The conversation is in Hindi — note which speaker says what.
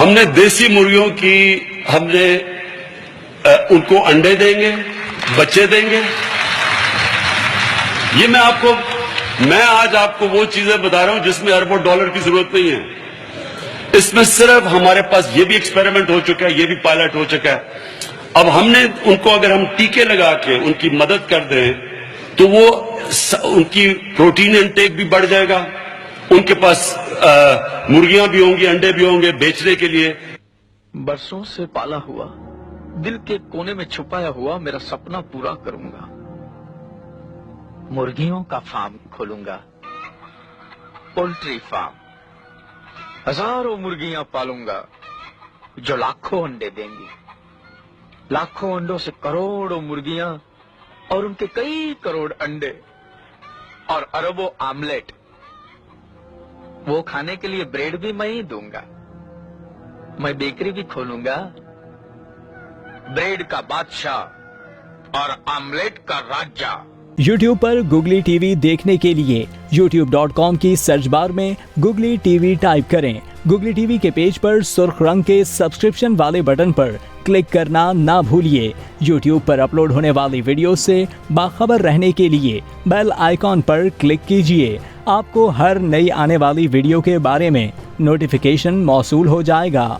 Speaker 1: हमने देसी मुर्गियों की उनको अंडे देंगे, बच्चे देंगे। ये मैं आज आपको वो चीजें बता रहा हूं जिसमें अरबों डॉलर की जरूरत नहीं है। इसमें सिर्फ हमारे पास ये भी एक्सपेरिमेंट हो चुका है, ये भी पायलट हो चुका है। अब हमने उनको अगर हम टीके लगा के उनकी मदद कर दें तो वो उनकी प्रोटीन इंटेक भी बढ़ जाएगा, उनके पास मुर्गियां भी होंगी, अंडे भी होंगे बेचने के लिए।
Speaker 2: बरसों से पाला हुआ, दिल के कोने में छुपाया हुआ मेरा सपना पूरा करूंगा। मुर्गियों का फार्म खोलूंगा, पोल्ट्री फार्म। हजारों मुर्गियां पालूंगा जो लाखों अंडे देंगी। लाखों अंडों से करोड़ों मुर्गियां और उनके कई करोड़ अंडे और अरबों आमलेट। वो खाने के लिए ब्रेड भी मैं ही दूंगा। मैं बेकरी भी खोलूंगा, ब्रेड का बादशाह और आमलेट का राजा।
Speaker 3: YouTube पर गुगली टीवी देखने के लिए youtube.com की सर्च बार में गुगली टीवी टाइप करें। गुगली टीवी के पेज पर सुर्ख रंग के सब्सक्रिप्शन वाले बटन पर क्लिक करना ना भूलिए। YouTube पर अपलोड होने वाली वीडियो से बाखबर रहने के लिए बेल आइकॉन पर क्लिक कीजिए। आपको हर नई आने वाली वीडियो के बारे में नोटिफिकेशन मौसूल हो जाएगा।